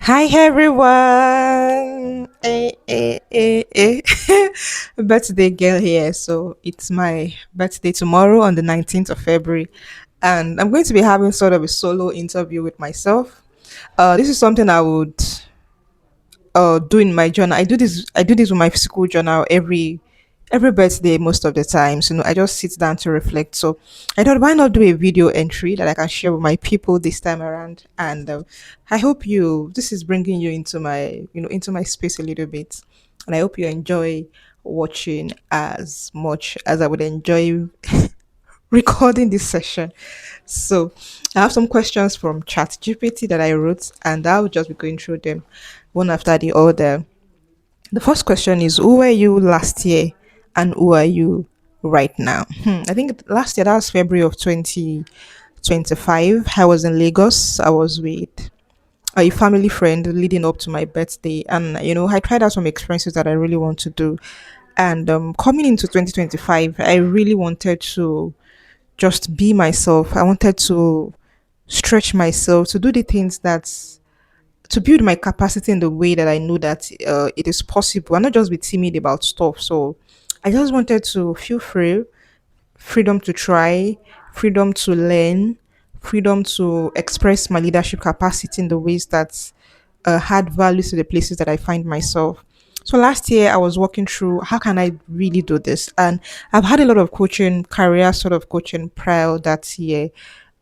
Hi everyone! Birthday girl here. So it's my birthday tomorrow on the 19th of February. And I'm going to be having sort of a solo interview with myself. This is something I would do in my journal. I do this with my school journal every birthday most of the time. So I just sit down to reflect. So I thought, why not do a video entry that I can share with my people this time around? And I hope you this is bringing you into my space a little bit, and I hope you enjoy watching as much as I would enjoy recording this session. So I have some questions from ChatGPT that I wrote, and I'll just be going through them one after the other. The first question is, who were you last year and who are you right now? I think last year, that was February of 2025. I was in Lagos. I was with a family friend leading up to my birthday. And, I tried out some experiences that I really want to do. And coming into 2025, I really wanted to just be myself. I wanted to stretch myself, to do the things to build my capacity in the way that I know that it is possible and not just be timid about stuff. So I just wanted to feel free, freedom to try, freedom to learn, freedom to express my leadership capacity in the ways that add value to the places that I find myself. So last year I was working through how can I really do this, and I've had a lot of coaching, career sort of coaching prior that year,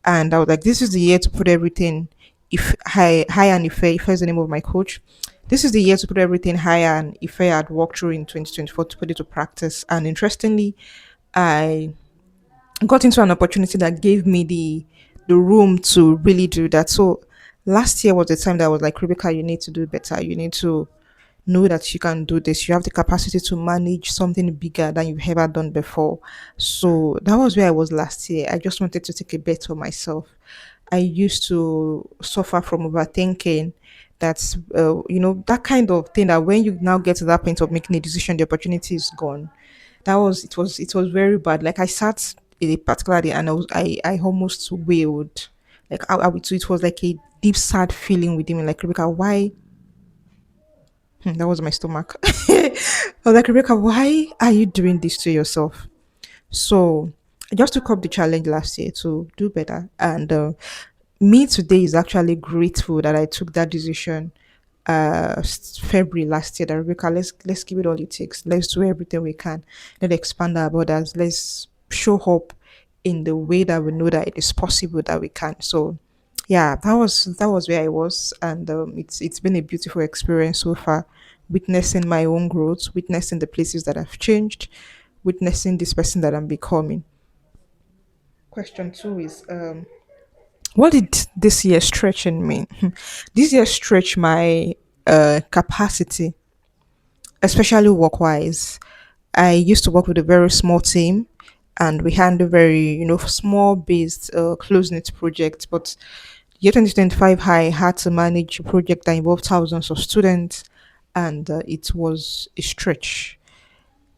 and I was like, this is the year to put everything. If high and Ife is the name of my coach. This is the year to put everything higher and Ife had walked through in 2024 to put it to practice. And interestingly, I got into an opportunity that gave me the room to really do that. So last year was the time that I was like, Rebecca, you need to do better. You need to know that you can do this. You have the capacity to manage something bigger than you've ever done before. So that was where I was last year. I just wanted to take a bet on myself. I used to suffer from overthinking. That's that kind of thing that when you now get to that point of making a decision, the opportunity is gone. It was very bad. Like I sat in a particular day and I almost wailed. Like so it was like a deep sad feeling within me. Like, Rebecca, why? That was my stomach. I was like, Rebecca, why are you doing this to yourself? So I just took up the challenge last year to do better. And me today is actually grateful that I took that decision February last year that, Rebecca, let's give it all it takes. Let's do everything we can. Let's expand our borders. Let's show up in the way that we know that it is possible that we can. So yeah, that was where I was, and it's been a beautiful experience so far, witnessing my own growth, witnessing the places that I've changed, witnessing this person that I'm becoming. Question two is, what did this year stretch in me? This year stretched my capacity, especially work wise. I used to work with a very small team, and we had a very small based close knit project. But year 2025, I had to manage a project that involved thousands of students, and it was a stretch.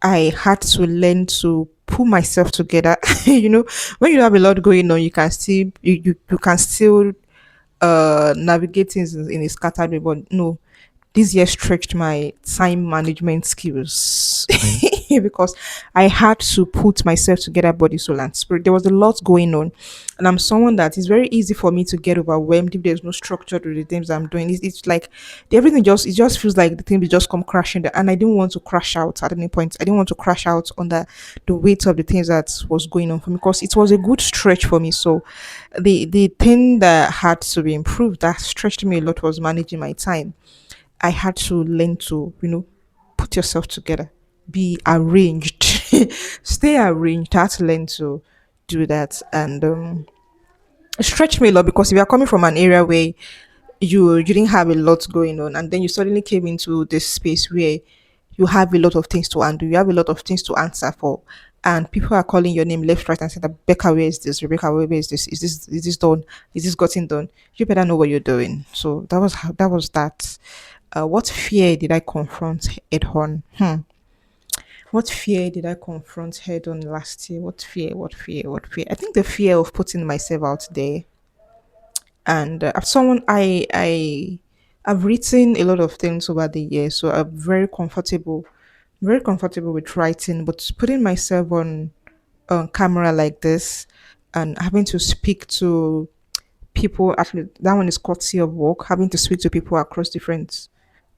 I had to learn to pull myself together. When you have a lot going on, you can still navigate things in a scattered way. But no, this year stretched my time management skills because I had to put myself together, body, soul, and spirit. There was a lot going on, and I'm someone that is very easy for me to get overwhelmed if there's no structure to the things I'm doing. It's like everything just feels like the thing will just come crashing down, and I didn't want to crash out at any point. I didn't want to crash out under the weight of the things that was going on for me because it was a good stretch for me. So the thing that had to be improved that stretched me a lot was managing my time. I had to learn to, put yourself together, be arranged, stay arranged. I had to learn to do that, and it stretched me a lot because if you're coming from an area where you didn't have a lot going on, and then you suddenly came into this space where you have a lot of things to undo, you have a lot of things to answer for, and people are calling your name left, right, and center. Becca, where is this? Rebecca, where is this? Is this done? Is this gotten done? You better know what you're doing. So that was that. What fear did I confront head on? What fear did I confront head on last year? What fear? What fear? What fear? I think the fear of putting myself out there, and as someone, I I've written a lot of things over the years, so I'm very comfortable with writing. But putting myself on camera like this and having to speak to people, actually that one is courtesy of work, having to speak to people across different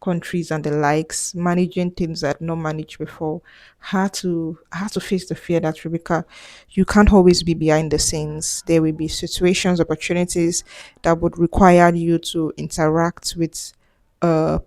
countries and the likes, managing things that not managed before. Had to face the fear that, Rebecca, you can't always be behind the scenes. There will be situations, opportunities that would require you to interact with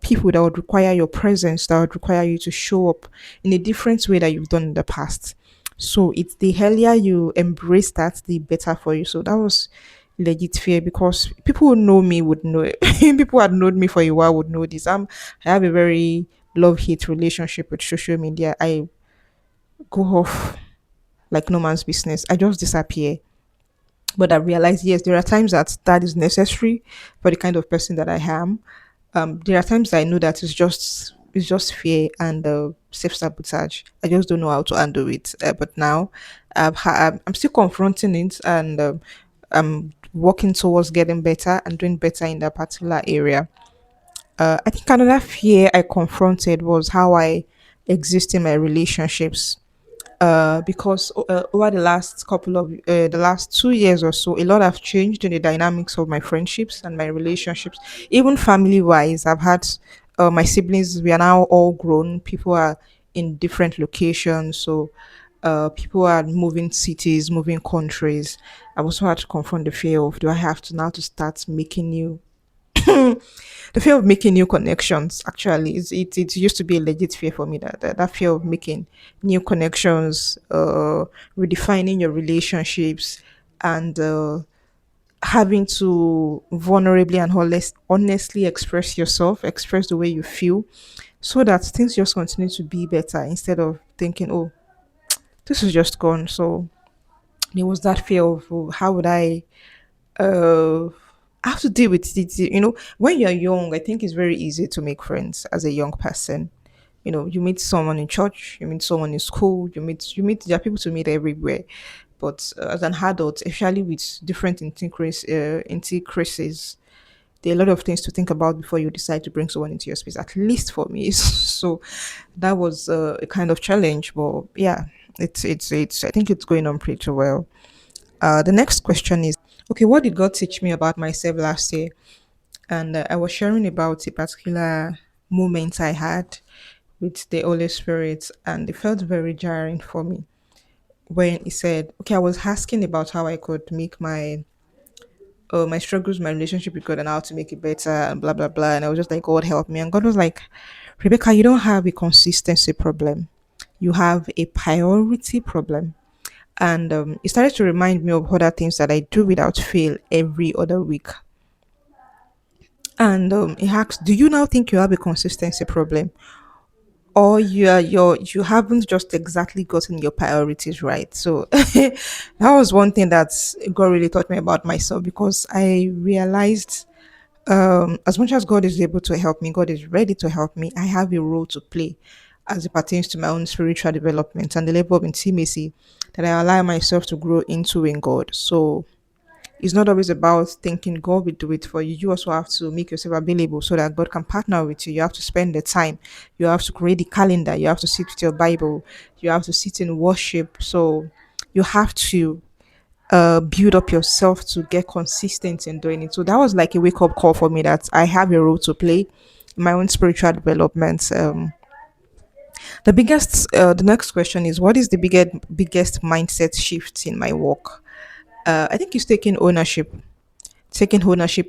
people, that would require your presence, that would require you to show up in a different way that you've done in the past. So it's the earlier you embrace that, the better for you. So that was legit fear, because people who know me would know it. People who had known me for a while would know this. I have a very love hate relationship with social media. I go off like no man's business. I just disappear. But I realize, yes, there are times that that is necessary for the kind of person that I am. There are times I know that it's just fear and self sabotage. I just don't know how to handle it. But now, I'm still confronting it, and I'm working towards getting better and doing better in that particular area. I think another fear I confronted was how I exist in my relationships, because over the last 2 years or so, a lot have changed in the dynamics of my friendships and my relationships, even family wise. I've had my siblings, we are now all grown, people are in different locations, so people are moving cities, moving countries. I've also had to confront the fear of, do I have to now to start making new the fear of making new connections. Actually, it used to be a legit fear for me, that fear of making new connections, redefining your relationships, and having to vulnerably and honestly express yourself, express the way you feel, so that things just continue to be better, instead of thinking, oh, this is just gone. So there was that fear of, oh, how would uh I have to deal with it. When you're young, I think it's very easy to make friends as a young person. You meet someone in church, you meet someone in school, there are people to meet everywhere. But as an adult, especially with different intricacies, there are a lot of things to think about before you decide to bring someone into your space. At least for me, so that was a kind of challenge. But yeah, it's. I think it's going on pretty well. The next question is, okay, what did God teach me about myself last year? And I was sharing about a particular moment I had with the Holy Spirit, and it felt very jarring for me when he said, okay, I was asking about how I could make my struggles, my relationship with God, and how to make it better, and blah blah blah. And I was just like, God help me. And God was like, Rebecca, you don't have a consistency problem. You have a priority problem. And it started to remind me of other things that I do without fail every other week. And he asked, do you now think you have a consistency problem, or you haven't just exactly gotten your priorities right? So that was one thing that God really taught me about myself, because I realized, as much as God is able to help me, God is ready to help me, I have a role to play as it pertains to my own spiritual development and the level of intimacy that I allow myself to grow into in God. So it's not always about thinking God will do it for you. You also have to make yourself available so that God can partner with you. You have to spend the time. You have to create the calendar. You have to sit with your Bible. You have to sit in worship. So you have to build up yourself to get consistent in doing it. So that was like a wake up call for me, that I have a role to play in my own spiritual development. The next question is, what is the biggest mindset shift in my work? I think it's taking ownership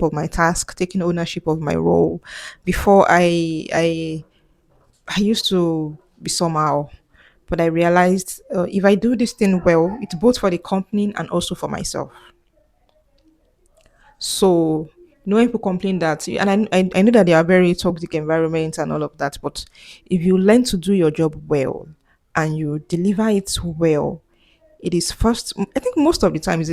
of my task, taking ownership of my role. Before, I used to be somehow, but I realized, if I do this thing well, it's both for the company and also for myself. So, when people complain that, and I know that they are very toxic environments and all of that, but if you learn to do your job well and you deliver it well, it is first. I think most of the time it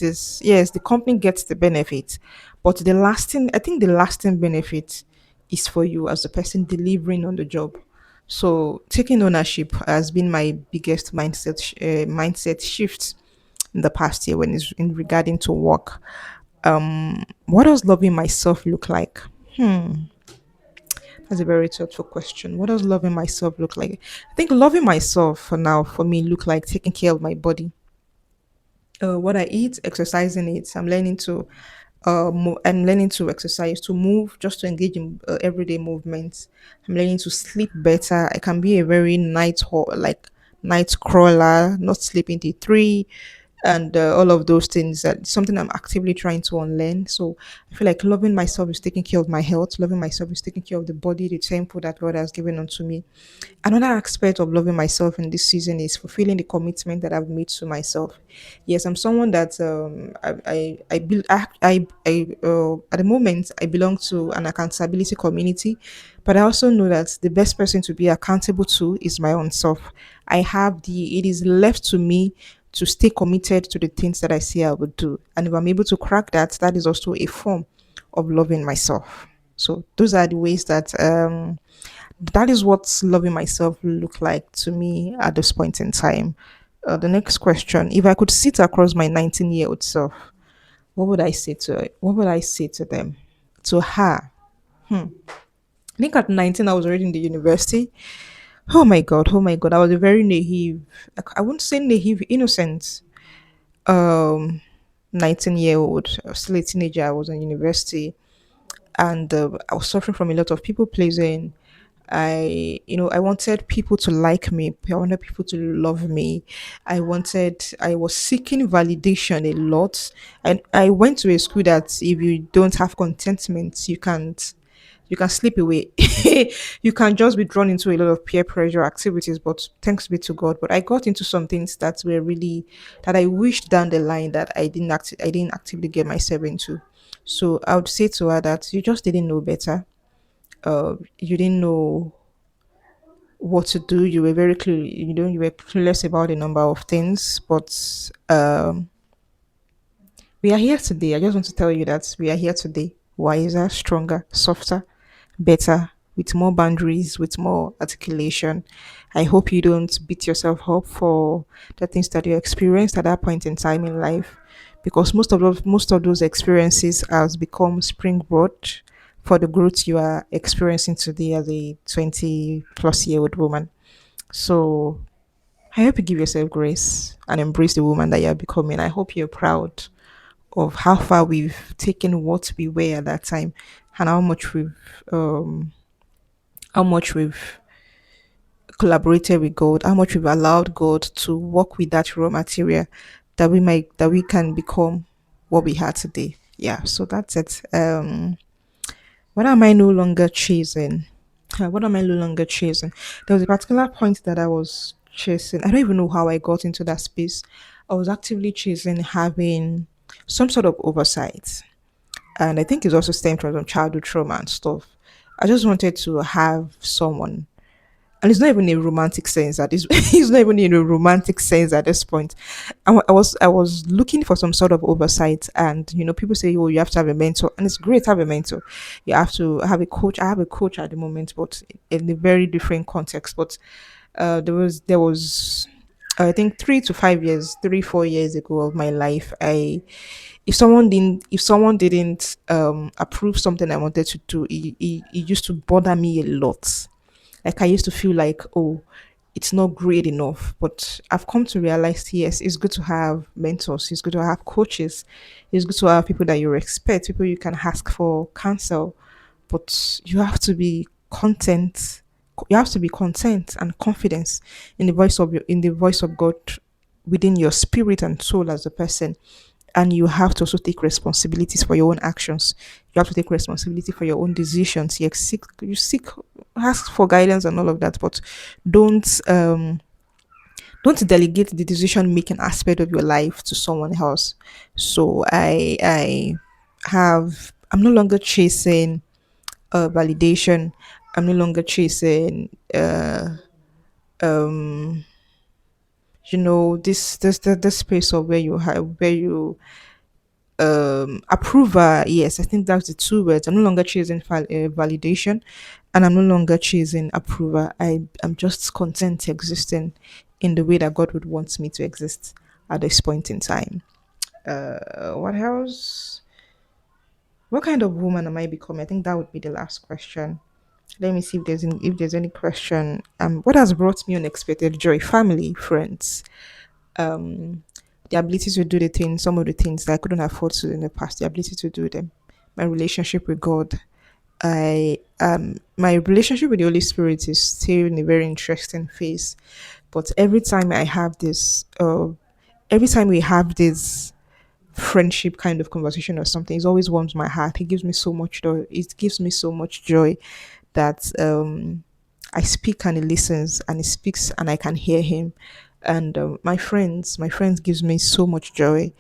is, yes, the company gets the benefit, but the lasting benefit is for you as the person delivering on the job. So taking ownership has been my biggest mindset shift in the past year when it's in regarding to work. What does loving myself look like? That's a very thoughtful question. What does loving myself look like? I think loving myself for now, for me, look like taking care of my body. What I eat, exercising it. I'm learning to exercise, to move, just to engage in everyday movements. I'm learning to sleep better. I can be a very like night crawler, not sleeping till 3, and all of those things. That something I'm actively trying to unlearn. So I feel like loving myself is taking care of my health. Loving myself is taking care of the body, the temple that God has given unto me. Another aspect of loving myself in this season is fulfilling the commitment that I've made to myself. Yes, I'm someone that at the moment I belong to an accountability community, but I also know that the best person to be accountable to is my own self. It is left to me to stay committed to the things that I say I would do, and if I'm able to crack that, that is also a form of loving myself. So those are the ways that is what loving myself look like to me at this point in time. The next question: if I could sit across my 19-year-old self, what would I say to them? To her, I think at 19 I was already in the university. Oh my god, I was a very naive. I wouldn't say naive, innocent. 19-year-old, I was still a teenager. I was in university, and I was suffering from a lot of people pleasing. I wanted people to like me. I wanted people to love me. I was seeking validation a lot. And I went to a school that if you don't have contentment, you can slip away. You can just be drawn into a lot of peer pressure activities, but thanks be to God. But I got into some things that I wished down the line that I didn't actively get myself into. So I would say to her that you just didn't know better. You didn't know what to do. You were very clear. You were clueless about a number of things. But we are here today. I just want to tell you that we are here today, wiser, stronger, softer, better, with more boundaries, with more articulation. I hope you don't beat yourself up for the things that you experienced at that point in time in life, because most of those experiences has become springboard for the growth you are experiencing today as a 20-plus-year-old woman. So I hope you give yourself grace and embrace the woman that you're becoming. I hope you're proud of how far we've taken what we were at that time, and um how much we've collaborated with God, how much we've allowed God to work with that raw material that we can become what we are today. Yeah, so that's it. What am I no longer chasing? What am I no longer chasing? There was a particular point that I was chasing. I don't even know how I got into that space. I was actively chasing having some sort of oversight. And I think it's also stemmed from some childhood trauma and stuff. I just wanted to have someone, and it's not even a romantic sense at this. It's not even in a romantic sense at this point. I was looking for some sort of oversight, and people say, "Oh, you have to have a mentor," and it's great to have a mentor. You have to have a coach. I have a coach at the moment, but in a very different context. But there was I think 3 to 5 years, 3 4 years ago of my life, I if someone didn't approve something I wanted to do, it used to bother me a lot. Like I used to feel like, oh, it's not great enough. But I've come to realize, yes, it's good to have mentors. It's good to have coaches. It's good to have people that you respect, people you can ask for counsel. But you have to be content. You have to be content and confidence in the voice of God within your spirit and soul as a person. And you have to also take responsibilities for your own actions. You have to take responsibility for your own decisions. You seek, ask for guidance and all of that, but don't don't delegate the decision making aspect of your life to someone else. So I'm no longer chasing validation. I'm no longer chasing this space of where you approval. Yes, I think that's the two words. I'm no longer chasing validation, and I'm no longer chasing approval. I'm just content existing in the way that God would want me to exist at this point in time. What else What kind of woman am I becoming? I think that would be the last question. Let me see if there's any question. What has brought me unexpected joy? Family, friends, um, the ability to do the things, some of the things that I couldn't afford to in the past, the ability to do them. My relationship with God. My relationship with the Holy Spirit is still in a very interesting phase. But every time we have this friendship kind of conversation or something, it always warms my heart. It gives me so much joy. It gives me so much joy that I speak and he listens, and he speaks and I can hear him. And my friends gives me so much joy.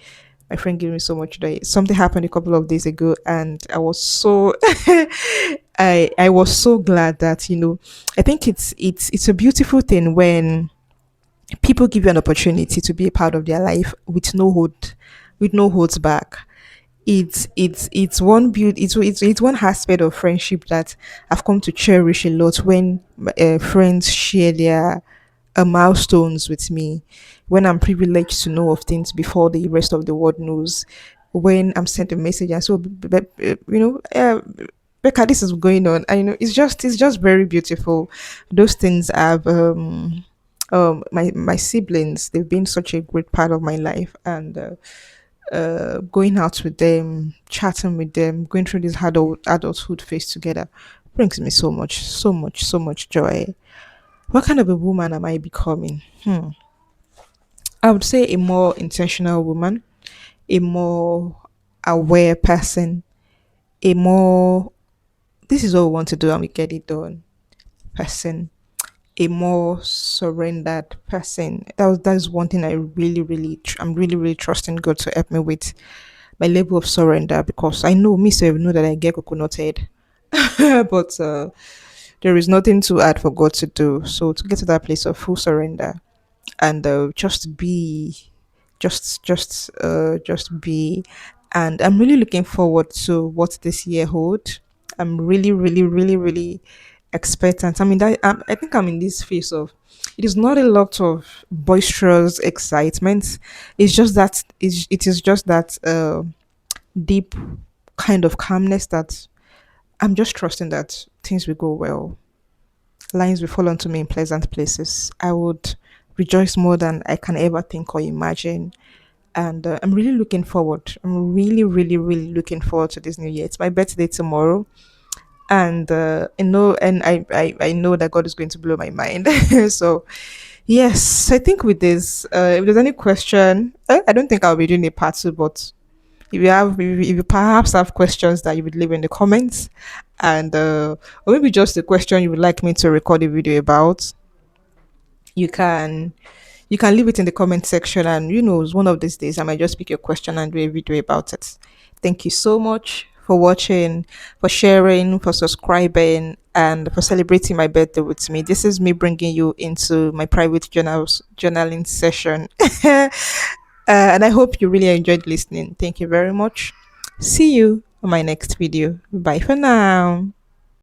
My friend gave me so much joy. Something happened a couple of days ago, and I was so I was so glad that I think it's a beautiful thing when people give you an opportunity to be a part of their life with no holds back. It's one beauty. It's one aspect of friendship that I've come to cherish a lot when friends share their milestones with me, when I'm privileged to know of things before the rest of the world knows, when I'm sent a message and so Becca, this is going on. I know it's just very beautiful. Those things have my siblings, they've been such a great part of my life, and going out with them, chatting with them, going through this adulthood phase together brings me so much joy. What kind of a woman am I becoming? I would say a more intentional woman, a more aware person, a more this is all we want to do and we get it done person, a more surrendered person. That is one thing I'm really trusting God to help me with, my level of surrender, because I know me so know that I get coconut head. But there is nothing too hard for God to do. So to get to that place of full surrender and just be, just be, and I'm really looking forward to what this year hold. I'm really expectant. I mean, I think I'm in this phase of. It is not a lot of boisterous excitement. It is just that deep kind of calmness that I'm just trusting that things will go well. Lines will fall onto me in pleasant places. I would rejoice more than I can ever think or imagine. And I'm really looking forward. I'm really looking forward to this new year. It's my birthday tomorrow. And I know that God is going to blow my mind. So, yes, I think with this, if there's any question, I don't think I'll be doing a part two, but if you perhaps have questions that you would leave in the comments, and or maybe just a question you would like me to record a video about, you can leave it in the comment section, and one of these days I might just pick your question and do a video about it. Thank you so much for watching, for sharing, for subscribing, and for celebrating my birthday with me. This is me bringing you into my private journaling session. And I hope you really enjoyed listening. Thank you very much. See you on my next video. Bye for now.